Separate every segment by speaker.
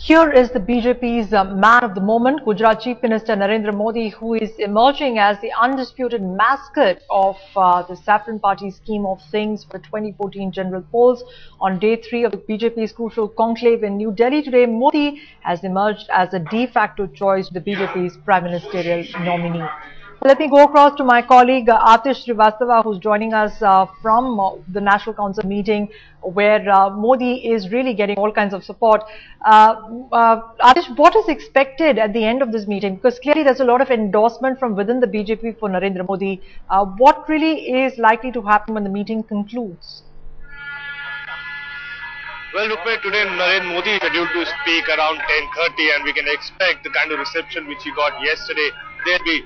Speaker 1: Here is the BJP's man of the moment, Gujarat Chief Minister Narendra Modi, who is emerging as the undisputed mascot of the Saffron Party scheme of things for 2014 general polls. On day 3 of the BJP's crucial conclave in New Delhi today, Modi has emerged as a de facto choice to the BJP's prime ministerial nominee. Let me go across to my colleague Atish Srivastava, who's joining us from the National Council meeting where Modi is really getting all kinds of support. Atish, what is expected at the end of this meeting? Because clearly there's a lot of endorsement from within the BJP for Narendra Modi. What really is likely to happen when the meeting concludes?
Speaker 2: Well, Rukmini, today Narendra Modi is scheduled to speak around 10:30 and we can expect the kind of reception which he got yesterday. There'll be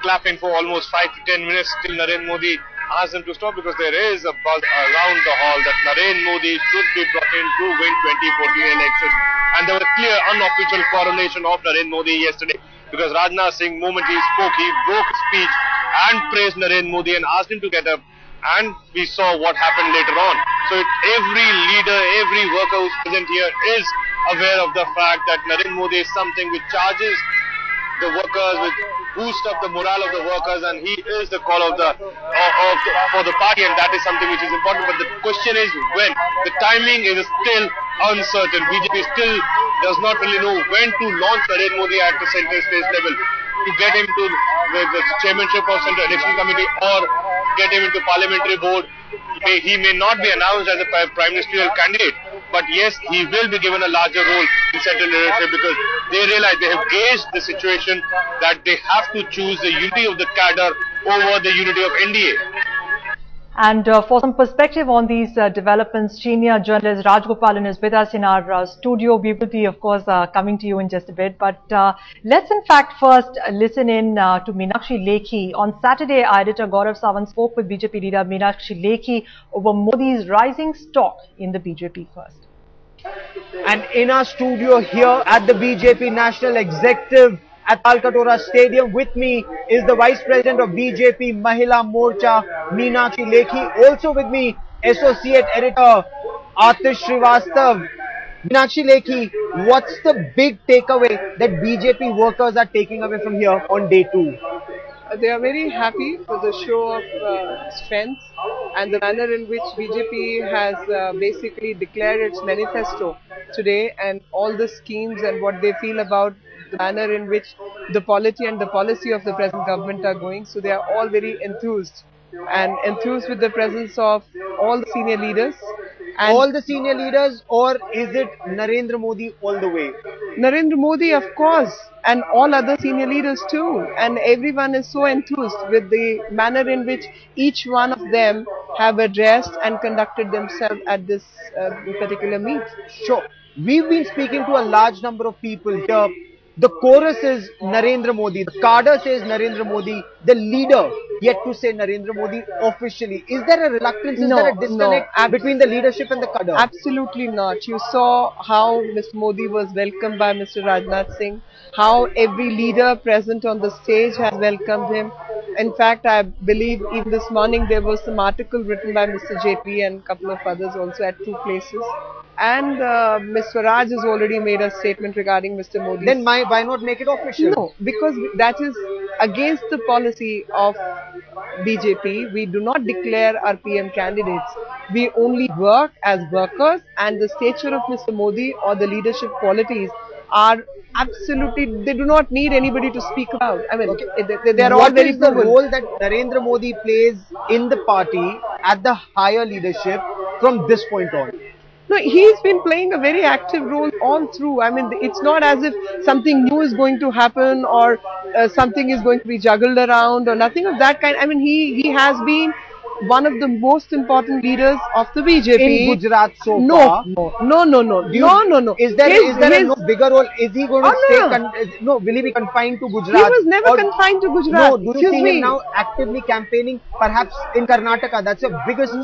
Speaker 2: clapping for almost 5 to 10 minutes till Narendra Modi asks them to stop, because there is a buzz around the hall that Narendra Modi should be brought in to win 2014 election. And there was a clear unofficial coronation of Narendra Modi yesterday, because Rajnath Singh, moment he spoke, he broke his speech and praised Narendra Modi and asked him to get up. And we saw what happened later on. So every leader, every worker who's present here is aware of the fact that Narendra Modi is something which charges the workers, which boost up the morale of the workers, and he is the call of for the party, and that is something which is important. But the question is when. The timing is still uncertain. BJP still does not really know when to launch Narendra Modi at the central stage level, to get him to the chairmanship of Central Election Committee or get him into parliamentary board. He may not be announced as a prime ministerial candidate, but yes, he will be given a larger role in central leadership, because they realize, they have gauged the situation that they have to choose the unity of the cadre over the unity of NDA.
Speaker 1: And for some perspective on these developments, senior journalist Rajgopalan is with us in our studio. We will be, of course, coming to you in just a bit. But let's in fact first listen in to Meenakshi Lekhi. On Saturday, our editor Gaurav Sawant spoke with BJP leader Meenakshi Lekhi over Modi's rising stock in the BJP first.
Speaker 3: And in our studio here at the BJP National Executive at Talkatora Stadium, with me is the Vice President of BJP Mahila Morcha, Meenakshi Lekhi. Also with me, Associate Editor Atish Srivastava. Meenakshi Lekhi, what's the big takeaway that BJP workers are taking away from here on day 2?
Speaker 4: They are very happy for the show of strength and the manner in which BJP has basically declared its manifesto today, and all the schemes and what they feel about the manner in which the polity and the policy of the present government are going. So they are all very enthused with the presence of all the senior leaders. And
Speaker 3: all the senior leaders, or is it Narendra Modi all the way?
Speaker 4: Narendra Modi, of course, and all other senior leaders too. And everyone is so enthused with the manner in which each one of them have addressed and conducted themselves at this particular meet.
Speaker 3: Sure. We've been speaking to a large number of people here. The chorus is Narendra Modi, the cadre says Narendra Modi, the leader yet to say Narendra Modi officially. Is there a reluctance, is there a disconnect between the leadership and the cadre?
Speaker 4: Absolutely not. You saw how Mr. Modi was welcomed by Mr. Rajnath Singh, how every leader present on the stage has welcomed him. In fact, I believe even this morning there was some article written by Mr. JP and a couple of others also at 2 places. And Ms. Swaraj has already made a statement regarding Mr. Modi.
Speaker 3: Then why not make it official?
Speaker 4: No, because that is against the policy of BJP. We do not declare our PM candidates. We only work as workers, and the stature of Mr. Modi or the leadership qualities are absolutely, they do not need anybody to speak about. I mean, they are all very
Speaker 3: proven. What is the role that Narendra Modi plays in the party at the higher leadership from this point on?
Speaker 4: No, he's been playing a very active role all through. I mean, it's not as if something new is going to happen or something is going to be juggled around or nothing of that kind. I mean, he has been one of the most important leaders of the BJP.
Speaker 3: In Gujarat so far?
Speaker 4: No.
Speaker 3: Is there a no bigger role? Is he going to stay, will he be confined to Gujarat?
Speaker 4: He was never confined to Gujarat.
Speaker 3: No, do you see him now actively campaigning perhaps in Karnataka? That's the biggest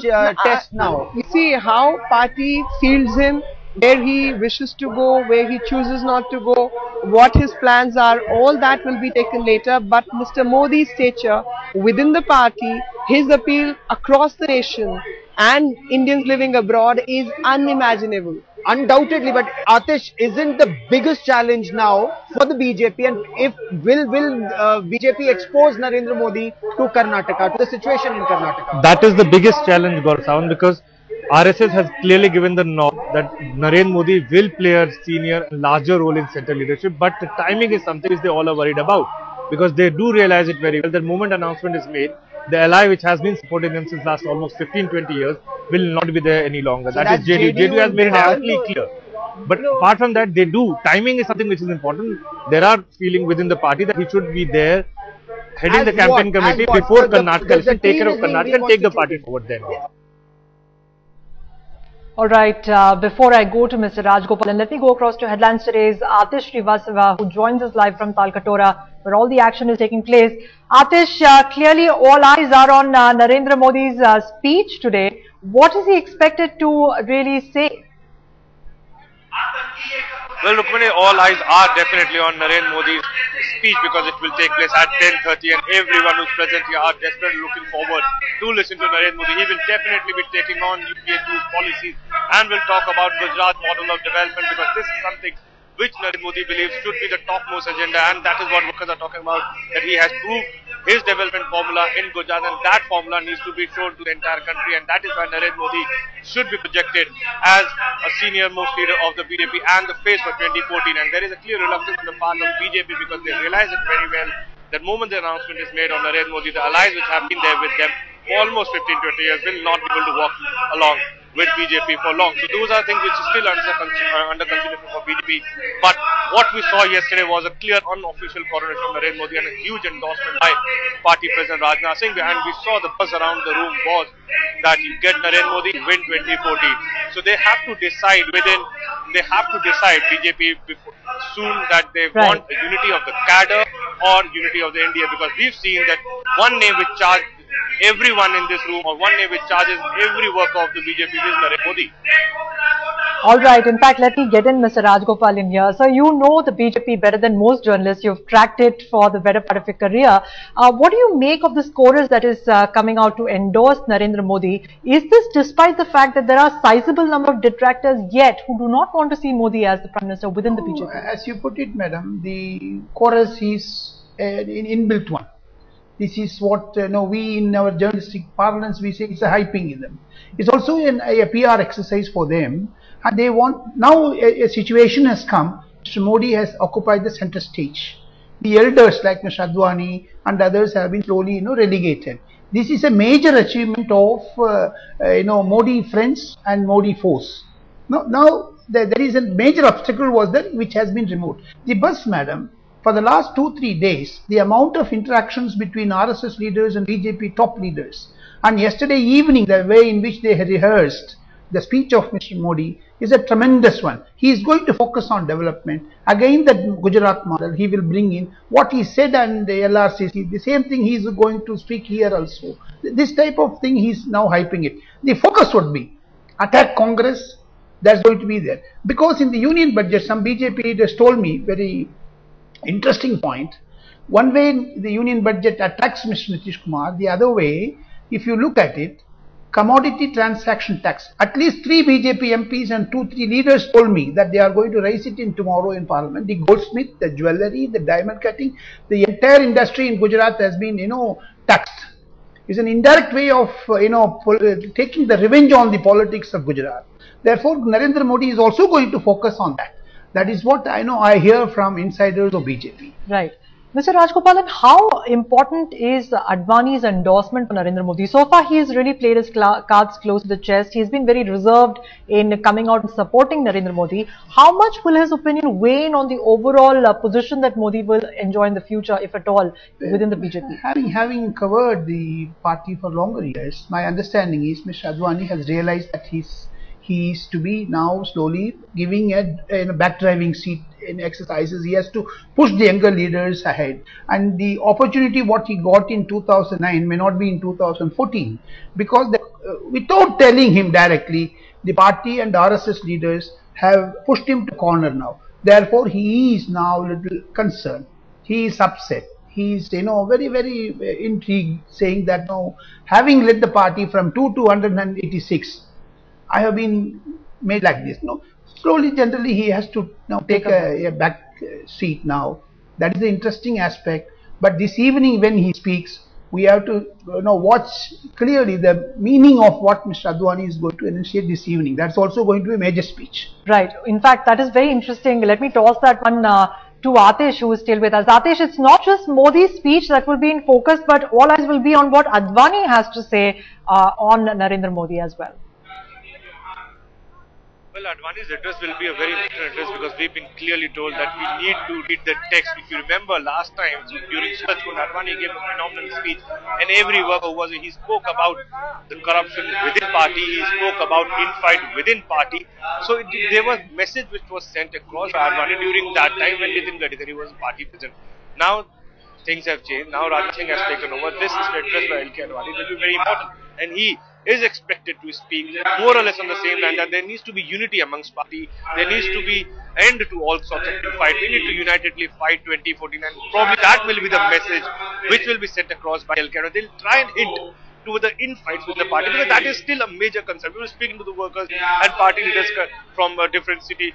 Speaker 3: test now.
Speaker 4: You see how party fields him, where he wishes to go, where he chooses not to go, what his plans are, all that will be taken later. But Mr. Modi's stature within the party, his appeal across the nation, and Indians living abroad is unimaginable.
Speaker 3: Undoubtedly, but Atish, isn't the biggest challenge now for the BJP, and if will BJP expose Narendra Modi to Karnataka, to the situation in Karnataka?
Speaker 5: That is the biggest challenge, Gaurav, because RSS has clearly given the nod that Narendra Modi will play a senior and larger role in central leadership, but the timing is something which they all are worried about, because they do realize it very well. The moment announcement is made, the ally which has been supporting them since last almost 15-20 years will not be there any longer.
Speaker 3: So
Speaker 5: that is JDU. JDU has made it absolutely clear. But apart from that, they do. Timing is something which is important. There are feeling within the party that he should be there, heading the campaign committee before Karnataka. Take care of Karnataka and take the party forward then.
Speaker 1: Alright, before I go to Mr. Rajgopalan, let me go across to headlines today's Atish Srivastava, who joins us live from Talkatora, where all the action is taking place. Atish, clearly all eyes are on Narendra Modi's speech today. What is he expected to really say?
Speaker 2: Well, Rukmini, all eyes are definitely on Narendra Modi's speech because it will take place at 10:30 and everyone who's present here are desperately looking forward to listen to Narendra Modi. He will definitely be taking on UPA 2's policies and will talk about Gujarat model of development, because this is something which Narendra Modi believes should be the topmost agenda, and that is what workers are talking about, that he has proved his development formula in Gujarat, and that formula needs to be shown to the entire country, and that is why Narendra Modi should be projected as a senior most leader of the BJP and the face for 2014. And there is a clear reluctance on the part of BJP because they realize it very well that moment the announcement is made on Narendra Modi, the allies which have been there with them for almost 15-20 years will not be able to walk along with BJP for long. So those are things which is still under consideration for BJP. But what we saw yesterday was a clear unofficial coronation of Narendra Modi and a huge endorsement by party president Rajnath Singh. And we saw the buzz around the room was that you get Narendra Modi, win 2014. So they have to decide BJP soon that they want a unity of the cadre or unity of the India, because we've seen that one name which charged everyone in this room, or one name which charges every worker of the BJP, is Narendra Modi.
Speaker 1: Alright, in fact, let me get in Mr. Rajgopal in here. So you know the BJP better than most journalists. You've tracked it for the better part of your career. What do you make of this chorus that is coming out to endorse Narendra Modi? Is this despite the fact that there are sizable number of detractors yet who do not want to see Modi as the Prime Minister within the BJP?
Speaker 6: As you put it, madam, the chorus is an inbuilt one. This is what we in our journalistic parlance we say it's a hyping in them. It's also a PR exercise for them, and they want now a situation has come. Mr. Modi has occupied the center stage. The elders like Mr. Advani and others have been slowly relegated. This is a major achievement of Modi friends and Modi foes. Now there is a major obstacle was there which has been removed. The bus, madam. For the last 2-3 days, the amount of interactions between RSS leaders and BJP top leaders, and yesterday evening the way in which they had rehearsed the speech of Mr. Modi is a tremendous one. He is going to focus on development. Again, the Gujarat model, he will bring in what he said and the LRCC, the same thing he is going to speak here also. This type of thing he is now hyping it. The focus would be attack Congress, that's going to be there. Because in the union budget, some BJP leaders told me very interesting point. One way the union budget attacks Mr. Nitish Kumar, the other way, if you look at it, commodity transaction tax. At least 3 BJP MPs and 2-3 leaders told me that they are going to raise it in tomorrow in Parliament. The goldsmith, the jewellery, the diamond cutting, the entire industry in Gujarat has been, taxed. It's an indirect way of, taking the revenge on the politics of Gujarat. Therefore, Narendra Modi is also going to focus on that. That is what I hear from insiders of BJP.
Speaker 1: Right. Mr. Rajgopalan, how important is Advani's endorsement for Narendra Modi? So far, he has really played his cards close to the chest. He's been very reserved in coming out and supporting Narendra Modi. How much will his opinion wane on the overall position that Modi will enjoy in the future, if at all, within the BJP?
Speaker 6: Having covered the party for longer years, my understanding is Mr. Advani has realized that he is to be now slowly giving a backdriving seat in exercises. He has to push the younger leaders ahead, and the opportunity what he got in 2009 may not be in 2014, because without telling him directly, the party and RSS leaders have pushed him to corner now. Therefore, he is now a little concerned. He is upset. he's very intrigued, saying that having led the party from 2 to 186, I have been made like this. Slowly, generally, he has to now take a back seat now. That is the interesting aspect. But this evening, when he speaks, we have to watch clearly the meaning of what Mr. Advani is going to enunciate this evening. That's also going to be a major speech.
Speaker 1: Right. In fact, that is very interesting. Let me toss that one to Atish, who is still with us. Atish, it's not just Modi's speech that will be in focus, but all eyes will be on what Advani has to say on Narendra Modi as well.
Speaker 2: Well, Advani's address will be a very important address because we've been clearly told that we need to read the text. If you remember last time, during Swachh, Advani gave a phenomenal speech, and every worker was, he spoke about the corruption within party, he spoke about infight within party. So there was a message which was sent across by Advani during that time when Nitin Gadkari was party president. Now things have changed. Now Raj Singh has taken over. This address by LK Advani will be very important, and he is expected to speak more or less on the same line that there needs to be unity amongst party, there needs to be end to all sorts of fight. We need to unitedly fight 2014, and probably that will be the message which will be sent across by LK Advani. They'll try and hint to the infights with the party, because that is still a major concern. We were speaking to the workers and party leaders from a different city.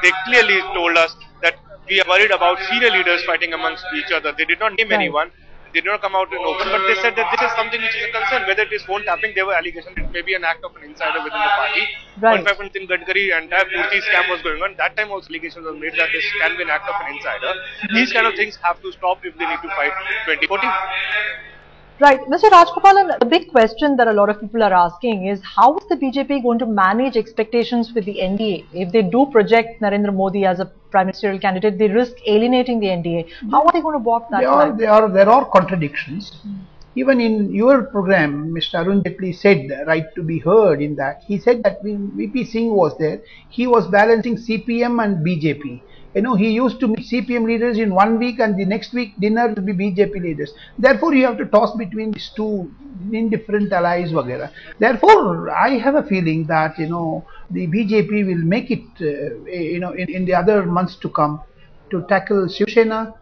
Speaker 2: They clearly told us that we are worried about senior leaders fighting amongst each other. They did not name anyone. They did not come out in open, but they said that this is something which is a concern. Whether it is phone tapping, there were allegations it may be an act of an insider within the party.
Speaker 1: Right.
Speaker 2: In fact, when Nitin Gadkari and entire Purti scam was going on, that time also allegations were made that this can be an act of an insider. These kind of things have to stop if they need to fight 2014.
Speaker 1: Right. Mr. Rajgopalan, the big question that a lot of people are asking is, how is the BJP going to manage expectations with the NDA? If they do project Narendra Modi as a prime ministerial candidate, they risk alienating the NDA. How are they going to walk that line?
Speaker 6: There are contradictions. Even in your program, Mr. Arun Jaitley said, right to be heard in that, he said that when VP Singh was there, he was balancing CPM and BJP. He used to meet CPM leaders in 1 week, and the next week dinner will be BJP leaders. Therefore, you have to toss between these two indifferent allies, vagera. Therefore, I have a feeling that the BJP will make it, in the other months to come, to tackle Shiv Sena,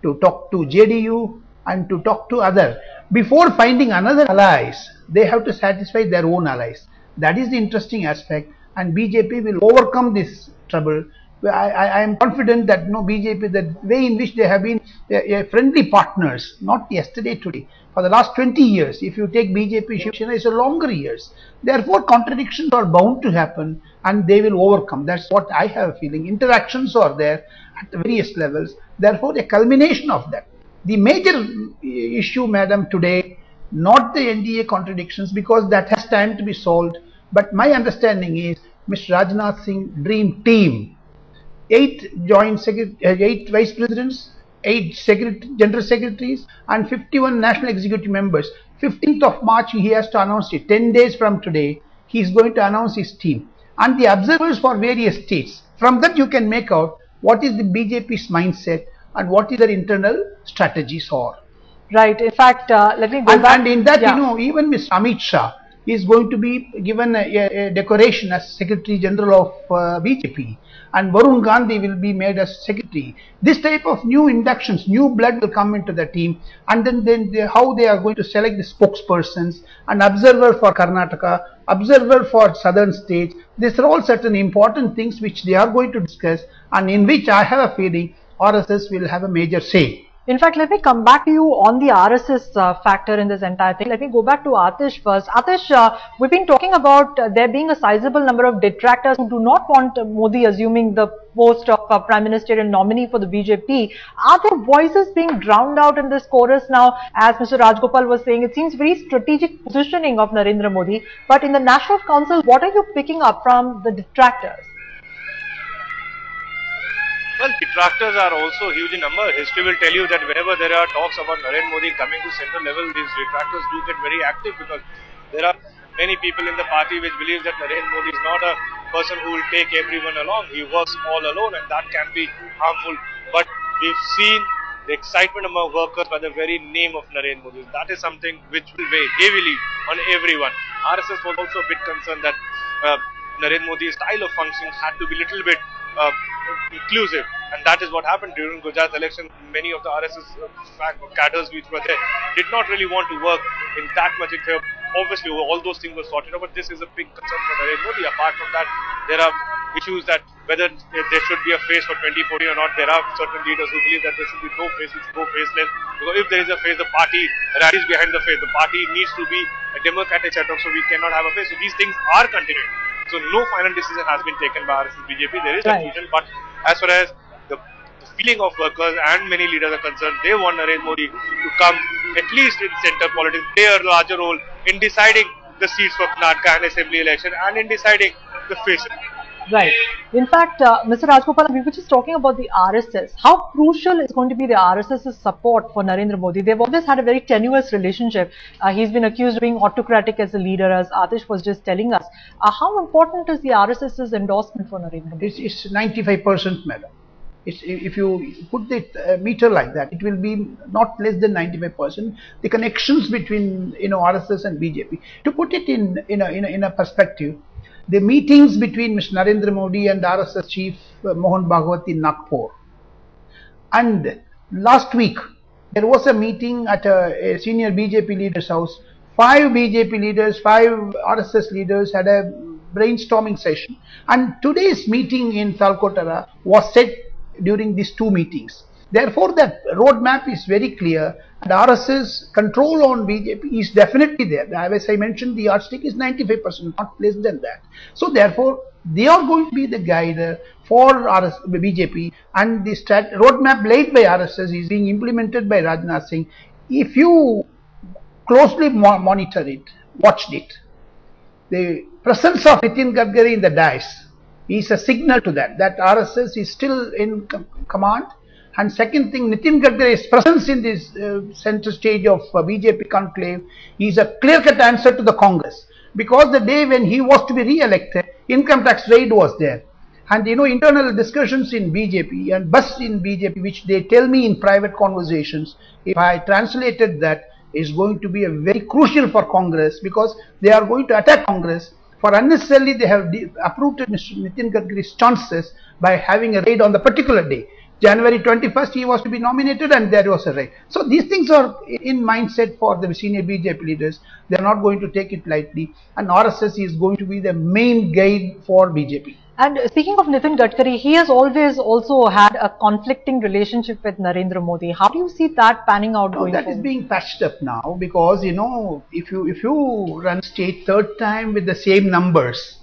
Speaker 6: to talk to JDU, and to talk to other. Before finding another allies, they have to satisfy their own allies. That is the interesting aspect, and BJP will overcome this trouble. I am confident that BJP, the way in which they have been friendly partners, not yesterday, today, for the last 20 years. If you take BJP, Shiv Sena, it's a longer years. Therefore, contradictions are bound to happen, and they will overcome. That's what I have a feeling. Interactions are there at the various levels. Therefore, a culmination of that. The major issue, madam, today, not the NDA contradictions, because that has time to be solved. But my understanding is Mr. Rajnath Singh dream team, 8 vice presidents, 8 general secretaries, and 51 national executive members. 15th of March, he has to announce it. 10 days from today, he is going to announce his team. And the observers for various states. From that, you can make out what is the BJP's mindset and what is their internal strategies are.
Speaker 1: Right. In fact, let me go back.
Speaker 6: And in that, even Mr. Amit Shah is going to be given a decoration as Secretary General of BJP, and Varun Gandhi will be made as Secretary. This type of new inductions, new blood will come into the team, and then how they are going to select the spokespersons, an observer for Karnataka, observer for southern states. These are all certain important things which they are going to discuss, and in which I have a feeling RSS will have a major say.
Speaker 1: In fact, let me come back to you on the RSS factor in this entire thing. Let me go back to Atish first. Atish, we've been talking about there being a sizable number of detractors who do not want Modi assuming the post of Prime Ministerial nominee for the BJP. Are there voices being drowned out in this chorus now? As Mr. Rajgopal was saying, it seems very strategic positioning of Narendra Modi. But in the National Council, what are you picking up from the detractors?
Speaker 2: Well, detractors are also huge in number. History will tell you that whenever there are talks about Narendra Modi coming to central level, these detractors do get very active, because there are many people in the party which believe that Narendra Modi is not a person who will take everyone along. He works all alone, and that can be harmful. But we've seen the excitement among workers by the very name of Narendra Modi. That is something which will weigh heavily on everyone. RSS was also a bit concerned that Narendra Modi's style of functioning had to be a little bit inclusive, And that is what happened during Gujarat election. Many of the RSS cadres which were there did not really want to work in that much in favor. Obviously, all those things were sorted out, but this is a big concern for Narendra Modi. Apart from that, there are issues that whether there should be a face for 2014 or not. There are certain leaders who believe that there should be no face, which go faceless. Because if there is a face, the party rallies behind the face. The party needs to be a democratic setup, so we cannot have a face. So these things are continuing. So no final decision has been taken by RSS BJP. There is confusion, but as far as the feeling of workers and many leaders are concerned, they want Narendra Modi to come at least in center politics, play a larger role in deciding the seats for Karnataka and assembly election and in deciding the face.
Speaker 1: Right. In fact, Mr. Rajgopal, we were just talking about the RSS. How crucial is going to be the RSS's support for Narendra Modi? They've always had a very tenuous relationship. He's been accused of being autocratic as a leader, as Atish was just telling us. How important is the RSS's endorsement for Narendra Modi?
Speaker 6: It's 95%, madam. If you put the meter like that, it will be not less than 95%. The connections between RSS and BJP. To put it in a perspective, the meetings between Mr. Narendra Modi and RSS chief Mohan Bhagwat in Nagpur, and last week there was a meeting at a senior BJP leader's house. 5 BJP leaders, 5 RSS leaders had a brainstorming session, and today's meeting in Talkotara was set during these 2 meetings. Therefore, that roadmap is very clear, and RSS control on BJP is definitely there. As I mentioned, the yardstick is 95%, not less than that. So, therefore, they are going to be the guide for BJP, and the roadmap laid by RSS is being implemented by Rajnath Singh. If you closely monitor it, watched it, the presence of Nitin Gadkari in the dais is a signal to that RSS is still in command. And second thing, Nitin Gadkari's presence in this center stage of BJP conclave is a clear-cut answer to the Congress. Because the day when he was to be re-elected, income tax raid was there. And internal discussions in BJP and buzz in BJP, which they tell me in private conversations, if I translated that, is going to be a very crucial for Congress, because they are going to attack Congress for unnecessarily they have uprooted Mr. Nitin Gadkari's chances by having a raid on the particular day. January 21st he was to be nominated and there was a raid. So these things are in mindset for the senior BJP leaders. They are not going to take it lightly, and RSS is going to be the main guide for BJP.
Speaker 1: And speaking of Nitin Gadkari, he has always also had a conflicting relationship with Narendra Modi. How do you see that panning out going forward?
Speaker 6: That is being patched up now, because if you run state 3rd time with the same numbers,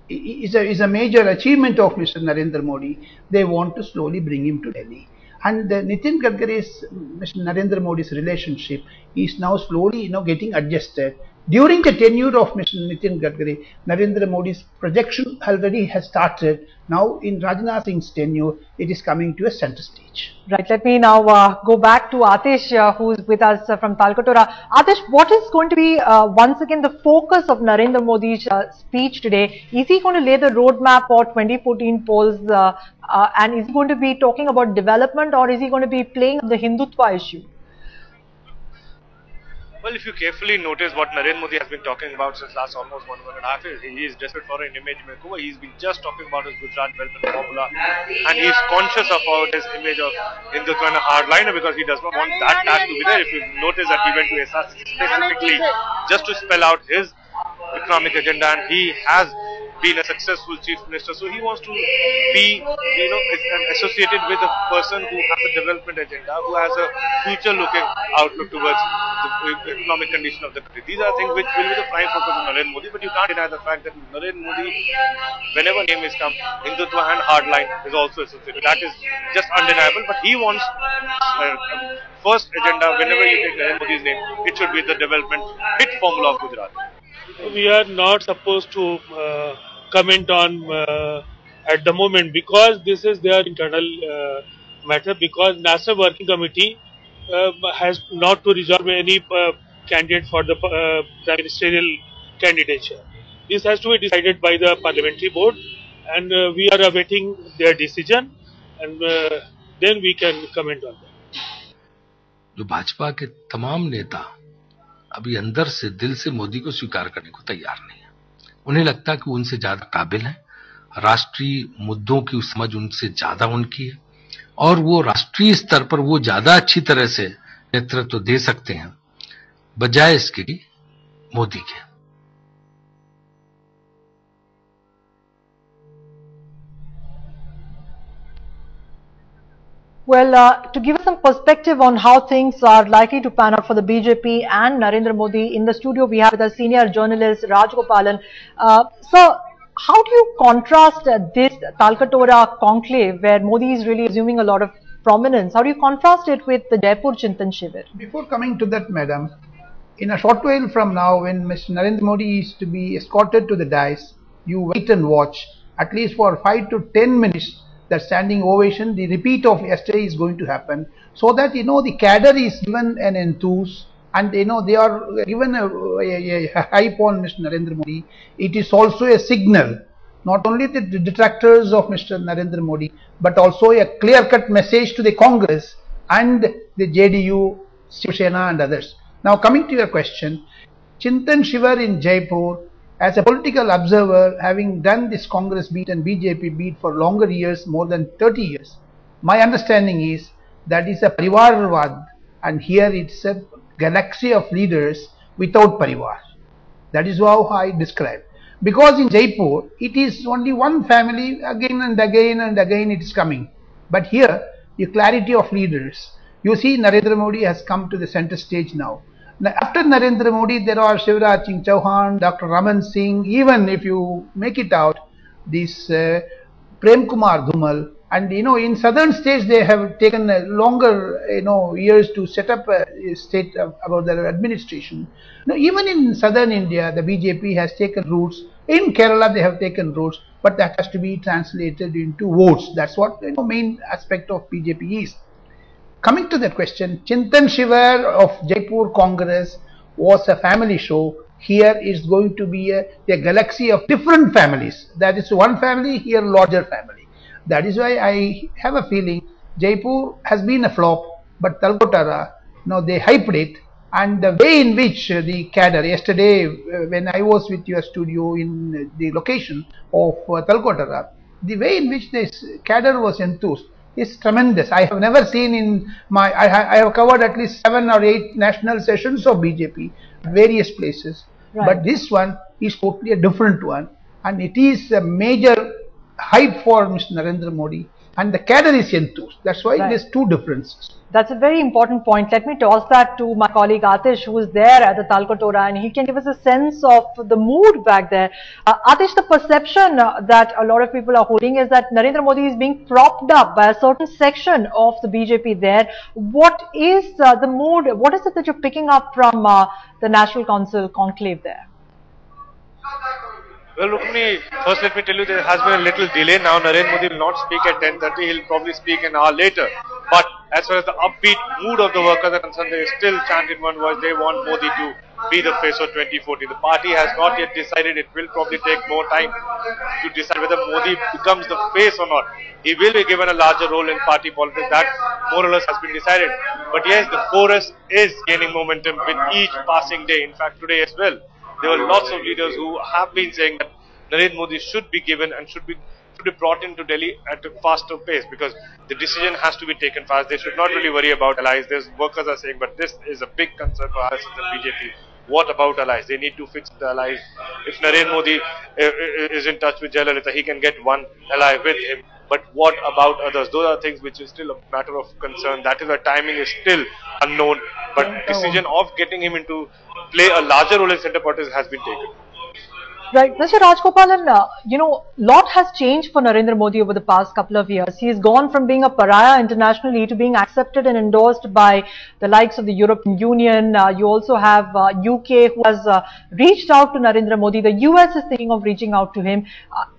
Speaker 6: is a major achievement of Mr. Narendra Modi. They want to slowly bring him to Delhi. And Nitin Gadkari's, Mr. Narendra Modi's relationship is now slowly getting adjusted. During the tenure of Mr. Nitin Gadkari, Narendra Modi's projection already has started. Now in Rajnath Singh's tenure, it is coming to a center stage.
Speaker 1: Right, let me now go back to Atish, who is with us from Talkotara. Atish, what is going to be once again the focus of Narendra Modi's speech today? Is he going to lay the roadmap for 2014 polls, and is he going to be talking about development, or is he going to be playing the Hindutva issue?
Speaker 2: Well, if you carefully notice what Narendra Modi has been talking about since last almost 1.5 years, he is desperate for an image makeover. He's been just talking about his Gujarat development formula, and he's conscious about his image of Hindutva and a hardliner, because he does not want that tag to be there. If you notice that we went to SRC specifically just to spell out his economic agenda, and he has been a successful chief minister, so he wants to be associated with a person who has a development agenda, who has a future looking outlook towards the economic condition of the country. These are things which will be the prime focus of Narendra Modi, but you can't deny the fact that Narendra Modi, whenever name is come, Hindutva and hardline is also associated. That is just undeniable, but he wants first agenda, whenever you take Narendra Modi's name, it should be the development hit formula of Gujarat.
Speaker 7: We are not supposed to comment on at the moment, because this is their internal matter, because National Working Committee has not to resolve any candidate for the prime ministerial candidature. This has to be decided by the parliamentary board, and we are awaiting their decision, and then we can comment on that.
Speaker 8: जो भाजपा के तमाम नेता अभी अंदर से दिल से मोदी को स्वीकार करने को तैयार नहीं है। उन्हें लगता है कि उनसे ज्यादा काबिल हैं राष्ट्रीय मुद्दों की समझ उनसे ज्यादा उनकी है और वो राष्ट्रीय स्तर पर वो ज्यादा अच्छी तरह से नेतृत्व दे सकते हैं बजाय इसके कि मोदी के।
Speaker 1: Well, to give us some perspective on how things are likely to pan out for the BJP and Narendra Modi, in the studio we have with us senior journalist Raj Gopalan. So, how do you contrast this Talkatora conclave where Modi is really assuming a lot of prominence? How do you contrast it with the Jaipur Chintan Shivir?
Speaker 6: Before coming to that, madam, in a short while from now, when Mr. Narendra Modi is to be escorted to the dais, you wait and watch at least for 5 to 10 minutes. That standing ovation, the repeat of yesterday is going to happen, so that the cadre is given an enthuse, and they are given a hype on Mr. Narendra Modi. It is also a signal, not only the detractors of Mr. Narendra Modi, but also a clear-cut message to the Congress and the JDU, Shiv Sena and others. Now coming to your question, Chintan Shivar in Jaipur, as a political observer, having done this Congress beat and BJP beat for longer years, more than 30 years, my understanding is that is a Parivarvad, and here it's a galaxy of leaders without Parivar. That is how I describe. Because in Jaipur, it is only one family, again and again and again it is coming. But here, the clarity of leaders. You see, Narendra Modi has come to the center stage now. After Narendra Modi, there are Shivraj Singh Chauhan, Dr. Raman Singh, even if you make it out, this Prem Kumar Dhumal, and in southern states they have taken longer years to set up a state about their administration. Now, even in southern India, the BJP has taken roots. In Kerala, they have taken roots, but that has to be translated into votes. That's what main aspect of BJP is. Coming to that question, Chintan Shivar of Jaipur Congress was a family show. Here is going to be a galaxy of different families. That is one family, here larger family. That is why I have a feeling Jaipur has been a flop, but Talkotara, they hyped it, and the way in which the cadre, yesterday when I was with your studio in the location of Talkotara, the way in which this cadre was enthused is tremendous. I have never seen in my, I have covered at least 7 or 8 national sessions of BJP at various places. Right. But this one is totally a different one, and it is a major hype for Mr. Narendra Modi, and the cadre is enthused. That's why there's two differences.
Speaker 1: That's a very important point. Let me toss that to my colleague Atish, who is there at the Talkatora, and he can give us a sense of the mood back there. Atish, the perception that a lot of people are holding is that Narendra Modi is being propped up by a certain section of the BJP there. What is the mood? What is it that you're picking up from the National Council conclave there?
Speaker 2: Well, Rukmini, first let me tell you there has been a little delay. Now Narendra Modi will not speak at 10:30, he'll probably speak an hour later. But as far as the upbeat mood of the workers are concerned, they still chant in one voice, they want Modi to be the face of 2040. The party has not yet decided, it will probably take more time to decide whether Modi becomes the face or not. He will be given a larger role in party politics, that more or less has been decided. But yes, the chorus is gaining momentum with each passing day, in fact today as well. There were lots of leaders who have been saying that Narendra Modi should be given and should be brought into Delhi at a faster pace, because the decision has to be taken fast. They should not really worry about allies. There's workers are saying, but this is a big concern for RSS and BJP. What about allies? They need to fix the allies. If Narendra Modi is in touch with Jayalalitha, he can get one ally with him. But what about others? Those are things which is still a matter of concern. That is why timing is still unknown. But decision of getting him into play a larger role in centre politics has been taken.
Speaker 1: Right, Mr. Rajgopalan, lot has changed for Narendra Modi over the past couple of years. He has gone from being a pariah internationally to being accepted and endorsed by the likes of the European Union. You also have UK, who has reached out to Narendra Modi. The US is thinking of reaching out to him.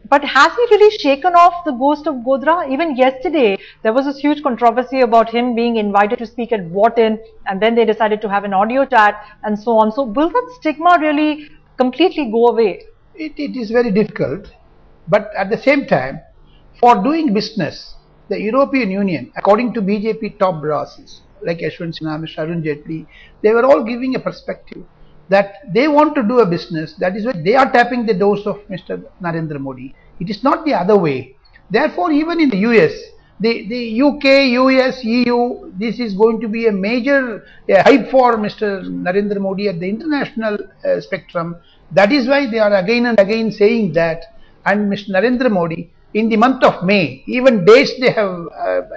Speaker 1: But has he really shaken off the ghost of Godhra? Even yesterday, there was this huge controversy about him being invited to speak at Wharton, and then they decided to have an audio chat and so on. So will that stigma really completely go away?
Speaker 6: It is very difficult, but at the same time, for doing business, the European Union, according to BJP top brasses like Yashwant Sinha, Mr. Arun Jaitley, they were all giving a perspective that they want to do a business. That is why they are tapping the doors of Mr. Narendra Modi. It is not the other way. Therefore, even in the US, the UK, US, EU, this is going to be a major hype for Mr. Narendra Modi at the international spectrum. That is why they are again and again saying that. And Mr. Narendra Modi, in the month of May, even dates they have,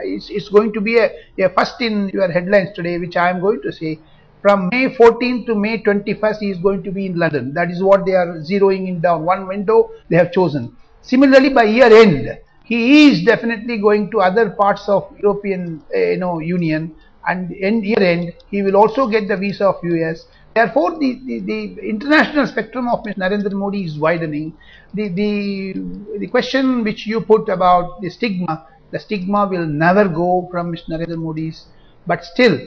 Speaker 6: it's going to be a first in your headlines today, which I am going to say. From May 14th to May 21st, he is going to be in London. That is what they are zeroing in down. One window they have chosen. Similarly, by year end, he is definitely going to other parts of European Union, and in year end he will also get the visa of US. Therefore, the international spectrum of Mr. Narendra Modi is widening. The question which you put about the stigma will never go from Mr. Narendra Modi's. But still,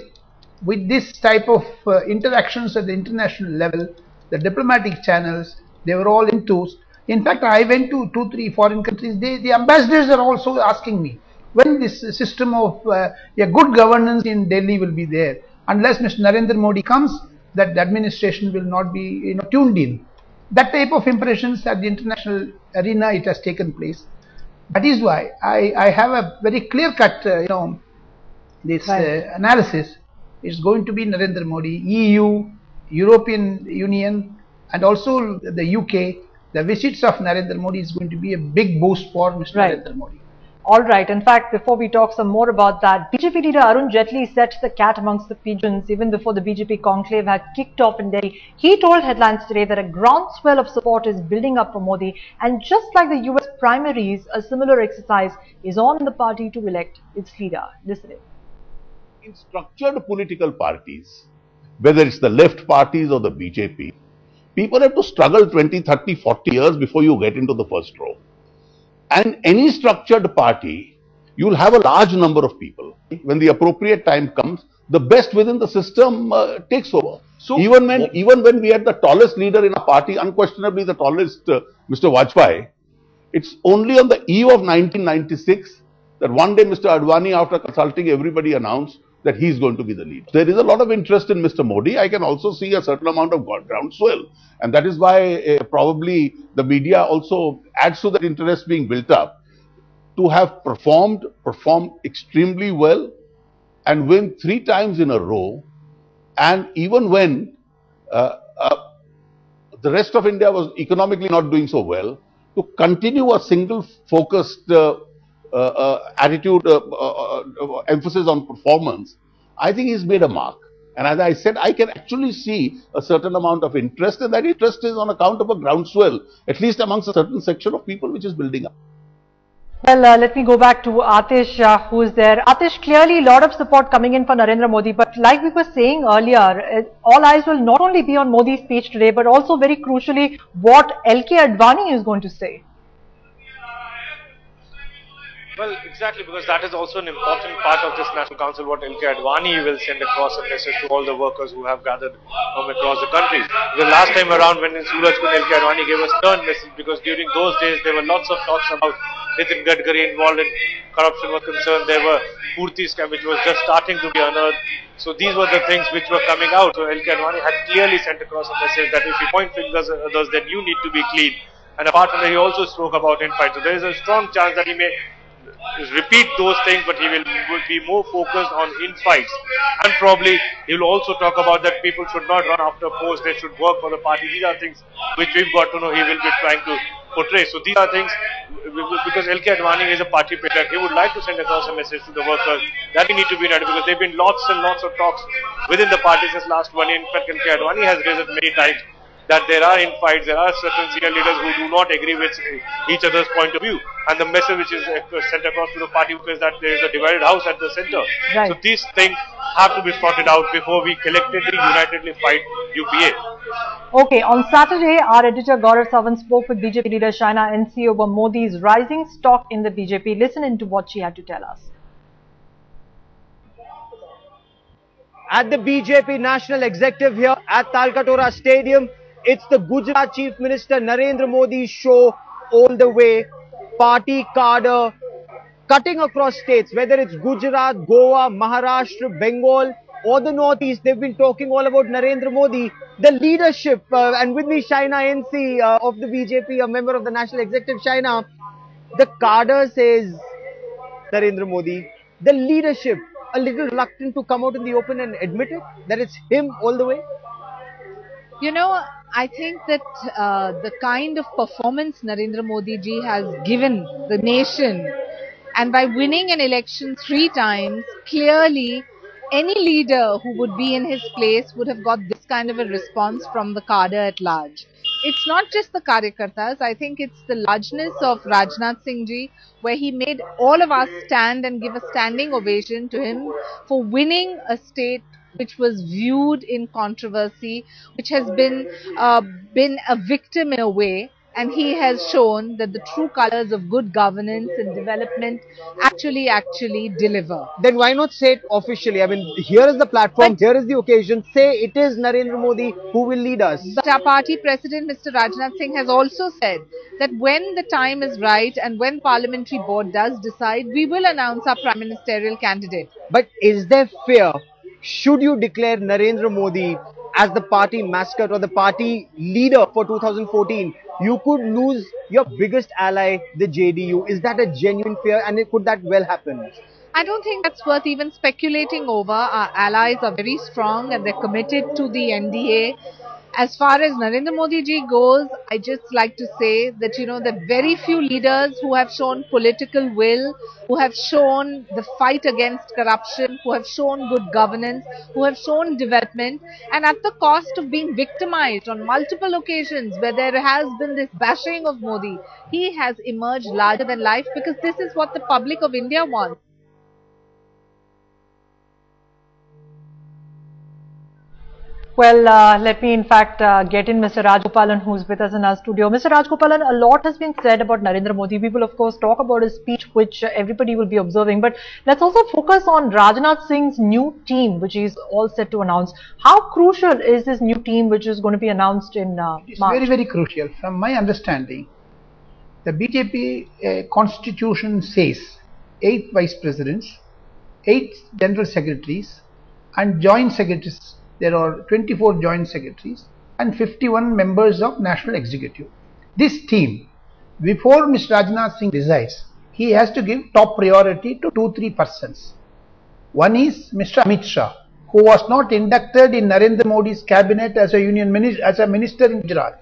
Speaker 6: with this type of interactions at the international level, the diplomatic channels, they were all enthused. In fact, I went to 2-3 foreign countries. The ambassadors are also asking me when this system of a good governance in Delhi will be there. Unless Mr. Narendra Modi comes, that the administration will not be tuned in. That type of impressions at the international arena, it has taken place. That is why I have a very clear-cut this analysis. It's going to be Narendra Modi, EU, European Union, and also the UK. The visits of Narendra Modi is going to be a big boost for Mr. Narendra Modi.
Speaker 1: All right. In fact, before we talk some more about that, BJP leader Arun Jaitley set the cat amongst the pigeons even before the BJP conclave had kicked off in Delhi. He told headlines today that a groundswell of support is building up for Modi, and just like the US primaries, a similar exercise is on in the party to elect its leader. Listen in.
Speaker 9: In structured political parties, whether it's the left parties or the BJP, people have to struggle 20, 30, 40 years before you get into the first row. And any structured party, you'll have a large number of people. When the appropriate time comes, the best within the system takes over. So even when we had the tallest leader in a party, unquestionably the tallest, Mr. Vajpayee, it's only on the eve of 1996 that one day Mr. Advani, after consulting everybody, announced that he is going to be the leader. There is a lot of interest in Mr. Modi. I can also see a certain amount of groundswell, and that is why probably the media also adds to that interest being built up. To have performed extremely well and win 3 times in a row, and even when the rest of India was economically not doing so well, to continue a single focused attitude, emphasis on performance, I think he's made a mark. And as I said, I can actually see a certain amount of interest, and that interest is on account of a groundswell, at least amongst a certain section of people, which is building up.
Speaker 1: Well, let me go back to Atish, who is there. Atish, clearly a lot of support coming in for Narendra Modi, but like we were saying earlier, all eyes will not only be on Modi's speech today, but also very crucially what LK Advani is going to say.
Speaker 2: Well, exactly, because that is also an important part of this National Council, what LK Advani will send across a message to all the workers who have gathered from across the country. The last time around when in Surajkund, LK Advani gave a stern message, because during those days there were lots of talks about Nitin Gadkari involved in corruption were concerned. There were Purti scam which was just starting to be unearthed. So these were the things which were coming out. So LK Advani had clearly sent across a message that if you point fingers at others, then you need to be clean. And apart from that, he also spoke about infights. So there is a strong chance that he may repeat those things, but he will be more focused on infights, and probably he will also talk about that people should not run after posts, they should work for the party. These are things which we've got to know he will be trying to portray. So these are things, because LK Advani is a party patriot, he would like to send across a message to the workers that we need to be united, because there have been lots and lots of talks within the party since last 1 year. In fact, LK Advani has raised it many times that there are infights, there are certain senior leaders who do not agree with each other's point of view, and the message which is sent across to the party is that there is a divided house at the center. Right. So these things have to be sorted out before we collectively, unitedly fight UPA.
Speaker 1: Okay, on Saturday, our editor Gaurav Sawant spoke with BJP leader Shaina NC over Modi's rising stock in the BJP. Listen into what she had to tell us.
Speaker 3: At the BJP National Executive here at Talkatora Stadium, it's the Gujarat Chief Minister Narendra Modi's show all the way. Party cadre cutting across states, whether it's Gujarat, Goa, Maharashtra, Bengal or the Northeast. They've been talking all about Narendra Modi, the leadership. And with me, Shaina NC of the BJP, a member of the National Executive. Shaina, The cadre says Narendra Modi. The leadership a little reluctant to come out in the open and admit it, that it's him all the way.
Speaker 10: You know, I think that the kind of performance Narendra Modi ji has given the nation, and by winning an election 3 times, clearly any leader who would be in his place would have got this kind of a response from the cadre at large. It's not just the Karyakartas, I think it's the largeness of Rajnath Singh ji, where he made all of us stand and give a standing ovation to him for winning a state which was viewed in controversy, which has been a victim in a way, and he has shown that the true colors of good governance and development actually deliver.
Speaker 3: Then why not say it officially? I mean, here is the platform, here is the occasion. Say it is Narendra Modi who will lead us.
Speaker 10: But our party president, Mr. Rajnath Singh, has also said that when the time is right and when parliamentary board does decide, we will announce our prime ministerial candidate.
Speaker 3: But is there fear? Should you declare Narendra Modi as the party mascot or the party leader for 2014, you could lose your biggest ally, the JDU. Is that a genuine fear, and could that well happen?
Speaker 10: I don't think that's worth even speculating over. Our allies are very strong and they're committed to the NDA. As far as Narendra Modi ji goes, I just like to say that, you know, there are very few leaders who have shown political will, who have shown the fight against corruption, who have shown good governance, who have shown development, and at the cost of being victimized on multiple occasions where there has been this bashing of Modi, he has emerged larger than life, because this is what the public of India wants.
Speaker 1: Well, let me in fact get in Mr. Rajgopalan, who's with us in our studio. Mr. Rajgopalan, a lot has been said about Narendra Modi. We will of course talk about his speech, which everybody will be observing. But let's also focus on Rajnath Singh's new team, which is all set to announce. How crucial is this new team, which is going to be announced in March?
Speaker 6: It's very, very crucial. From my understanding, the BJP constitution says 8 vice presidents, 8 general secretaries and joint secretaries. There are 24 joint secretaries and 51 members of national executive. This team, before Mr. Rajnath Singh decides, he has to give top priority to 2-3 persons. One is Mr. Amit Shah, who was not inducted in Narendra Modi's cabinet as a minister in Gujarat.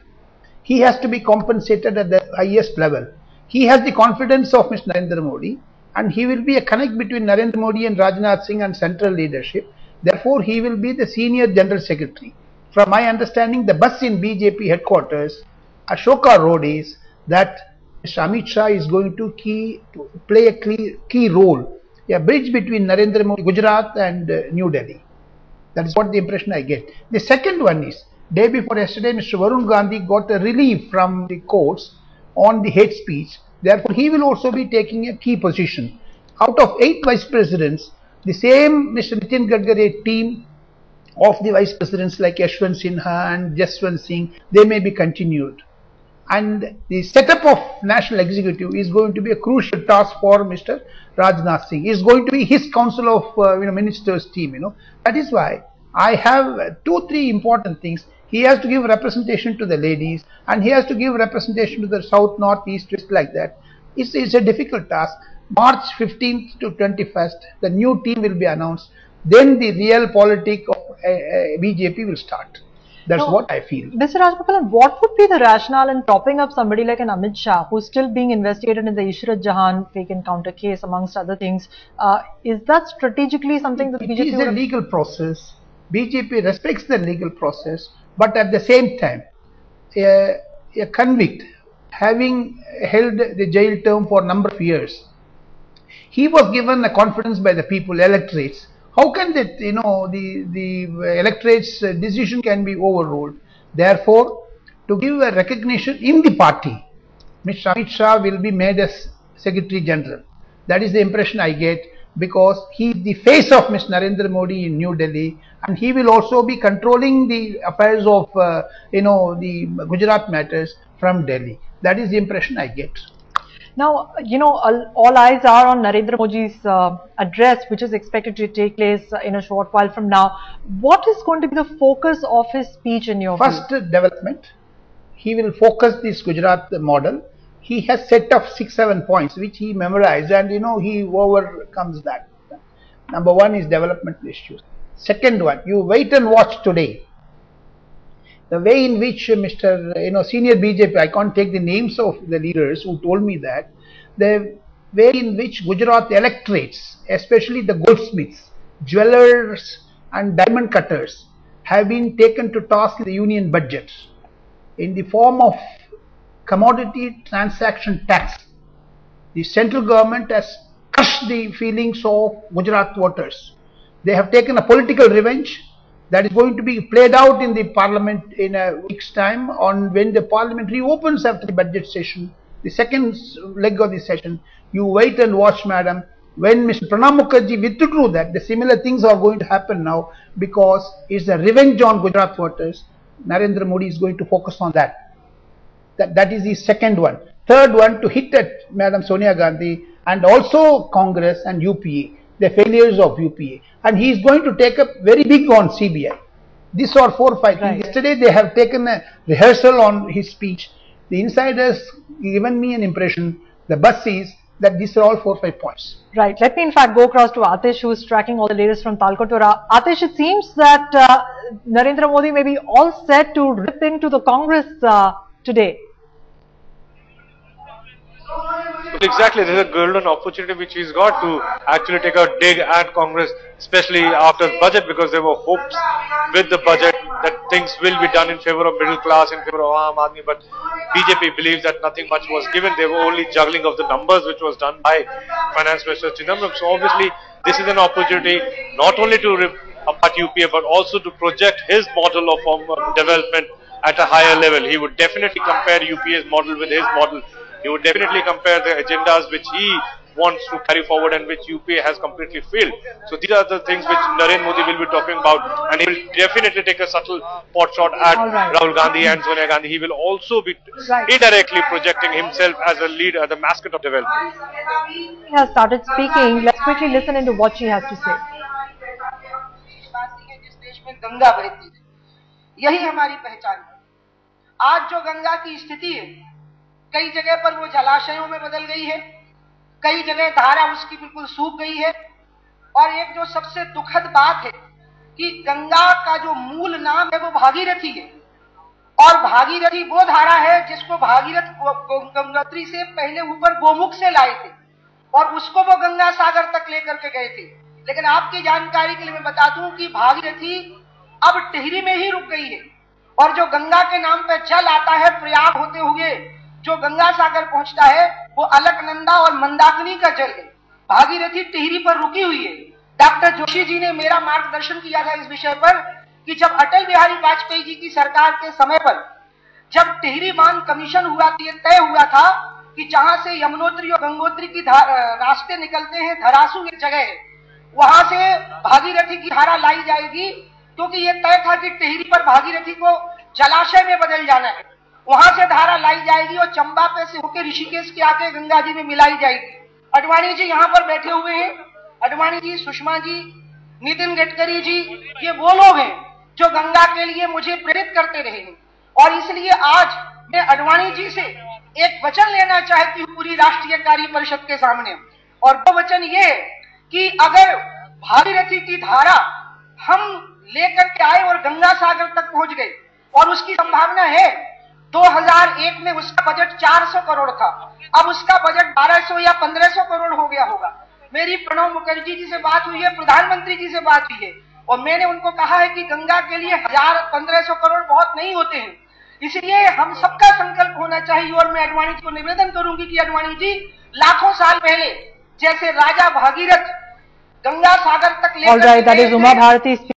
Speaker 6: He has to be compensated at the highest level. He has the confidence of Mr. Narendra Modi, and he will be a connect between Narendra Modi and Rajnath Singh and central leadership. Therefore, he will be the senior general secretary. From my understanding, the bus in BJP headquarters, Ashoka Road, is that Mr. Amit Shah is going to play a key role, a bridge between Narendra Modi, Gujarat and New Delhi. That is what the impression I get. The second one is, day before yesterday, Mr. Varun Gandhi got a relief from the courts on the hate speech. Therefore, he will also be taking a key position. Out of 8 vice presidents, the same Mr. Nitin Gadkari team of the vice presidents like Yashwant Sinha and Jaswant Singh, they may be continued. And the setup of national executive is going to be a crucial task for Mr. Rajnath Singh. It is going to be his council of ministers team. That is why I have 2-3 important things. He has to give representation to the ladies, and he has to give representation to the south, north, east, west, like that. It's a difficult task. March 15th to 21st, the new team will be announced. Then the real politic of BJP will start. That's what I feel.
Speaker 1: Mr. Rajgopalan, what would be the rationale in propping up somebody like an Amit Shah, who's still being investigated in the Ishrat Jahan fake encounter case, amongst other things? Is that strategically something that BJP...
Speaker 6: It is a legal process. BJP respects the legal process, but at the same time, a convict having held the jail term for a number of years, he was given a confidence by the people, electorates. How can that, the electorate's decision can be overruled? Therefore, to give a recognition in the party, Mr. Amit Shah will be made as Secretary General. That is the impression I get, because he is the face of Mr. Narendra Modi in New Delhi, and he will also be controlling the affairs of, the Gujarat matters from Delhi. That is the impression I get.
Speaker 1: Now, all eyes are on Narendra Modi's address, which is expected to take place in a short while from now. What is going to be the focus of his speech in your view?
Speaker 6: First, development. He will focus this Gujarat model. he has set of 6-7 points which he memorized, and he overcomes that. Number one is developmental issues. Second one, you wait and watch today. The way in which Mr. Senior BJP, I can't take the names of the leaders who told me that, the way in which Gujarat electorates, especially the goldsmiths, jewelers and diamond cutters, have been taken to task in the union budget in the form of commodity transaction tax. The central government has crushed the feelings of Gujarat voters. They have taken a political revenge that is going to be played out in the parliament in a week's time, on when the parliament reopens after the budget session, the second leg of the session. You wait and watch, madam. When Mr. Pranab Mukherjee withdrew that, the similar things are going to happen now, because it's a revenge on Gujarat voters. Narendra Modi is going to focus on that. That is the second one. Third one, to hit at Madam Sonia Gandhi and also Congress and UPA, the failures of UPA. And he is going to take up very big on CBI. These are 4 or 5 things. Right. Yesterday they have taken a rehearsal on his speech. The insiders given me an impression, the buzz is that these are all 4 or 5 points.
Speaker 1: Right. Let me in fact go across to Atish, who is tracking all the latest from Talkatora. Atish, it seems that Narendra Modi may be all set to rip into the Congress today.
Speaker 5: Well, exactly, there's a golden opportunity which he's got to actually take a dig at Congress, especially after the budget, because there were hopes with the budget that things will be done in favor of middle class, in favor of Aam Aadmi, but BJP believes that nothing much was given. They were only juggling of the numbers, which was done by Finance Minister Chidambaram. So obviously this is an opportunity not only to rip apart UPA but also to project his model of development at a higher level. He would definitely compare UPA's model with his model. He would definitely compare the agendas which he wants to carry forward and which UPA has completely failed. So these are the things which Narendra Modi will be talking about, and he will definitely take a subtle pot shot at Rahul Gandhi and Sonia Gandhi. He will also be indirectly projecting himself as a leader, the mascot of development.
Speaker 1: He has started speaking. Let's quickly listen into what she has to say.
Speaker 11: Ganga बहती है, यही हमारी पहचान है। आज जो गंगा की स्थिति है, कई जगह पर वो जलाशयों में बदल गई है, कई जगह धारा उसकी बिल्कुल सूख गई है, और एक जो सबसे दुखद बात है कि गंगा का जो मूल नाम है वो भागीरथी है, और भागीरथी वो धारा है जिसको भागीरथ गंगोत्री से पहले ऊपर गोमुख से लाए थे और उसको वो गंगा सागर तक लेकर के गए थे। लेकिन आपकी जानकारी के लिए मैं बता दूं कि भागीरथी अब टिहरी में ही रुक गई है, और जो गंगा के नाम पर जल आता है प्रयाग होते हुए जो गंगा सागर पहुंचता है वो अलकनंदा और मंदाकिनी का जल है। भागीरथी टिहरी पर रुकी हुई है। डॉक्टर जोशी जी ने मेरा मार्गदर्शन किया था इस विषय पर कि जब अटल बिहारी वाजपेयी जी की सरकार के समय पर जब टिहरी बांध कमीशन हुआ तो ये तय हुआ था कि जहां से यमुनोत्री और गंगोत्री की रास्ते निकलते हैं, धरासू एक जगह है, वहां से भागीरथी की धारा लाई जाएगी, क्योंकि ये तय था कि टिहरी पर भागीरथी को जलाशय में बदल जाना है, वहां से धारा लाई जाएगी और चंबा पे से होकर ऋषिकेश के आके गंगा जी में मिलाई जाएगी। अडवाणी जी यहाँ पर बैठे हुए हैं, अडवाणी जी, सुषमा जी, नितिन गडकरी जी, ये वो लोग हैं जो गंगा के लिए मुझे प्रेरित करते रहे हैं, और इसलिए आज मैं अडवाणी जी से एक वचन लेना चाहती हूँ पूरी राष्ट्रीय कार्य परिषद के सामने, और वो वचन ये है कि अगर भागीरथी की धारा हम लेकर के आए और गंगा सागर तक पहुंच गए, और उसकी संभावना है 2001 में उसका बजट 400 करोड़ था, अब उसका बजट 1200 या 1500 करोड़ हो गया होगा। मेरी प्रणब मुखर्जी जी से बात हुई है, प्रधानमंत्री जी से बात हुई है, और मैंने उनको कहा है कि गंगा के लिए 1000-1500 करोड़ बहुत नहीं होते हैं, इसलिए हम सबका संकल्प होना चाहिए। और मैं अडवाणी जी को निवेदन करूंगी कि अडवाणी जी, लाखों साल पहले जैसे राजा भागीरथ गंगा सागर तक लेकर